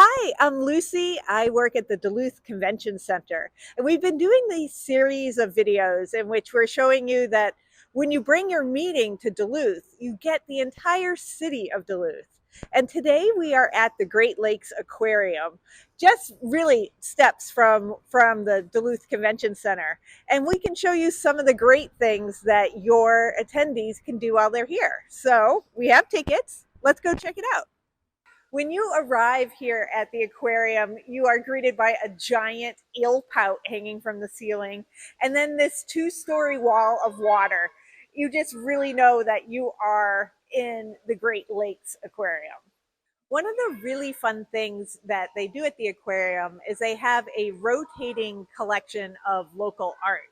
Hi, I'm Lucie. I work at the Duluth Convention Center. And we've been doing these series of videos in which we're showing you that when you bring your meeting to Duluth, you get the entire city of Duluth. And today we are at the Great Lakes Aquarium, just really steps from the Duluth Convention Center. And we can show you some of the great things that your attendees can do while they're here. So we have tickets. Let's go check it out. When you arrive here at the aquarium, you are greeted by a giant eel pout hanging from the ceiling, and then this two-story wall of water. You just really know that you are in the Great Lakes Aquarium. One of the really fun things that they do at the aquarium is they have a rotating collection of local art.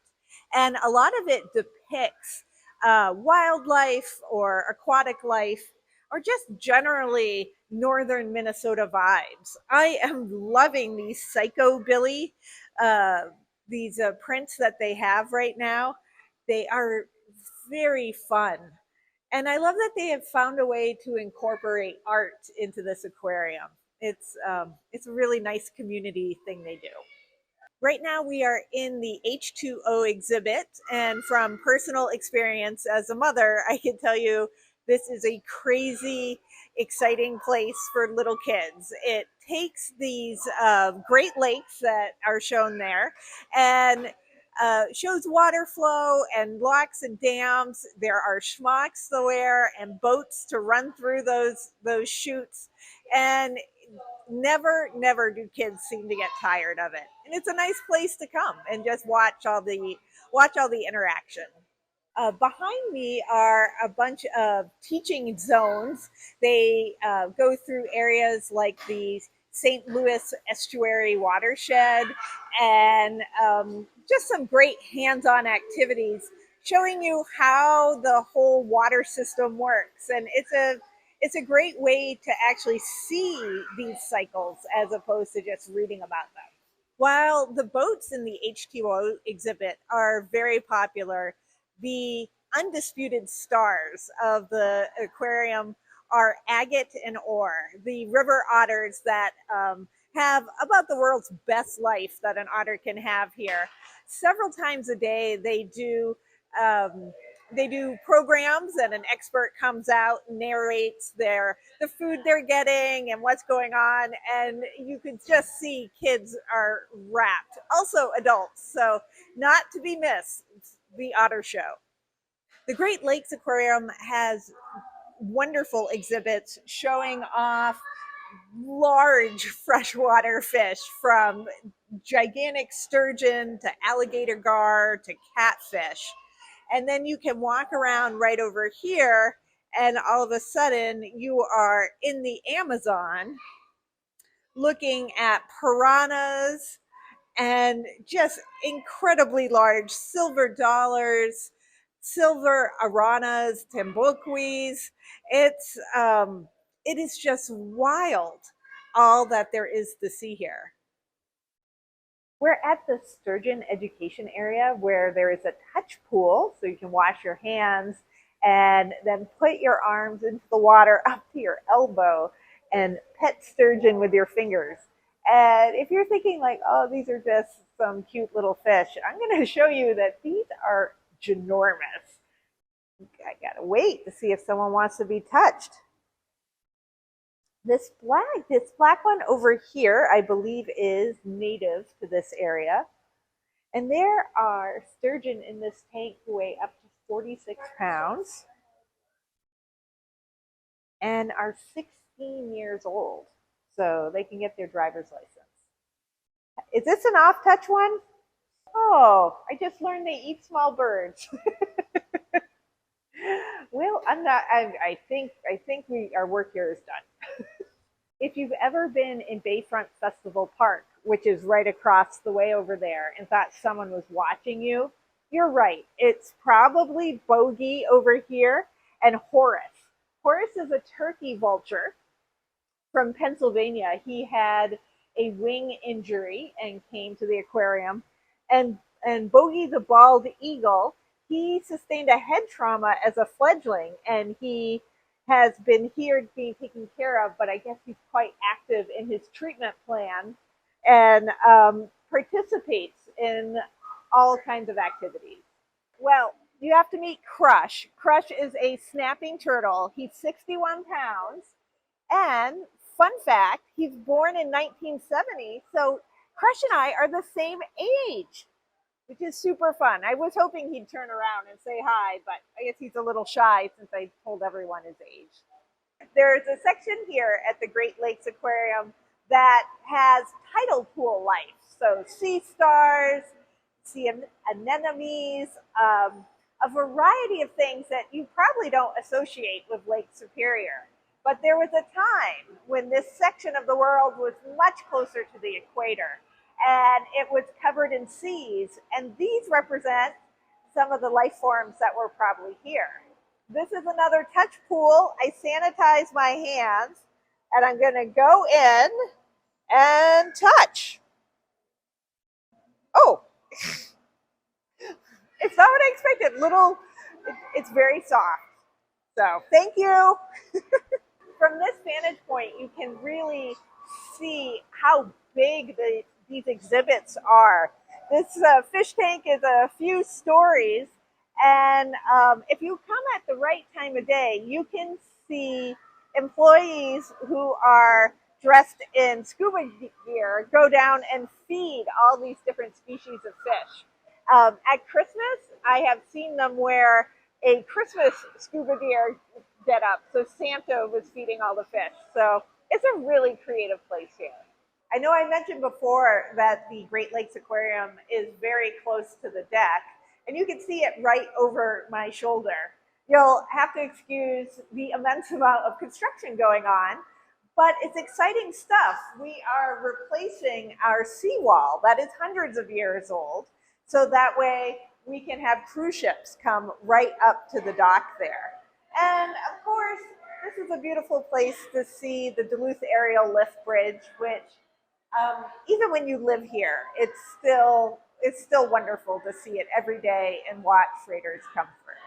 And a lot of it depicts wildlife or aquatic life or just generally northern Minnesota vibes. I am loving these psychobilly, uh, these prints that they have right now. They are very fun. And I love that they have found a way to incorporate art into this aquarium. It's a really nice community thing they do. Right now we are in the H2O exhibit, and from personal experience as a mother, I can tell you this is a crazy, exciting place for little kids. It takes these Great Lakes that are shown there and shows water flow and locks and dams. There are schmocks to wear and boats to run through those chutes, and never do kids seem to get tired of it. And it's a nice place to come and just watch all the interaction. Behind me are a bunch of teaching zones. They go through areas like the St. Louis Estuary Watershed and just some great hands-on activities showing you how the whole water system works. And it's a great way to actually see these cycles as opposed to just reading about them. While the boats in the H2O exhibit are very popular, the undisputed stars of the aquarium are agate and ore, the river otters that have about the world's best life that an otter can have here. Several times a day, um, they do programs, and an expert comes out and narrates the food they're getting and what's going on, and you could just see kids are wrapped. Also adults, so not to be missed, the Otter Show. The Great Lakes Aquarium has wonderful exhibits showing off large freshwater fish, from gigantic sturgeon to alligator gar to catfish. And then you can walk around right over here, and all of a sudden you are in the Amazon looking at piranhas and just incredibly large silver dollars, silver aranas, tamboquis. It is just wild, all that there is to see here. We're at the Sturgeon education area where there is a touch pool, so you can wash your hands and then put your arms into the water up to your elbow and pet sturgeon with your fingers. And if you're thinking like, oh, these are just some cute little fish, I'm going to show you that these are ginormous. I gotta wait to see if someone wants to be touched. This black one over here, I believe, is native to this area. And there are sturgeon in this tank who weigh up to 46 pounds and are 16 years old. So they can get their driver's license. Is this an off-touch one? Oh, I just learned they eat small birds. Well, I'm not. I think our work here is done. If you've ever been in Bayfront Festival Park, which is right across the way over there, and thought someone was watching you, you're right. It's probably Bogey over here and Horace. Horace is a turkey vulture from Pennsylvania. He had a wing injury and came to the aquarium. And Bogey the bald eagle, he sustained a head trauma as a fledgling, and he has been here being taken care of, but I guess he's quite active in his treatment plan and participates in all kinds of activities. Well, you have to meet Crush. Crush is a snapping turtle. He's 61 pounds. And fun fact, he's born in 1970. So Crush and I are the same age, which is super fun. I was hoping he'd turn around and say hi, but I guess he's a little shy since I told everyone his age. There's a section here at the Great Lakes Aquarium that has tidal pool life. So sea stars, sea anemones, a variety of things that you probably don't associate with Lake Superior. But there was a time when this section of the world was much closer to the equator and it was covered in seas. And these represent some of the life forms that were probably here. This is another touch pool. I sanitize my hands and I'm going to go in and touch. Oh, it's not what I expected. It's very soft. So thank you. From this vantage point, you can really see how big these exhibits are. This fish tank is a few stories, and if you come at the right time of day, you can see employees who are dressed in scuba gear go down and feed all these different species of fish. At Christmas, I have seen them wear a Christmas scuba gear get up. So Santa was feeding all the fish. So it's a really creative place here. I know I mentioned before that the Great Lakes Aquarium is very close to the deck, and you can see it right over my shoulder. You'll have to excuse the immense amount of construction going on, but it's exciting stuff. We are replacing our seawall that is hundreds of years old, so that way we can have cruise ships come right up to the dock there. And of course, this is a beautiful place to see the Duluth Aerial Lift Bridge, which even when you live here, it's still wonderful to see it every day and watch freighters come through.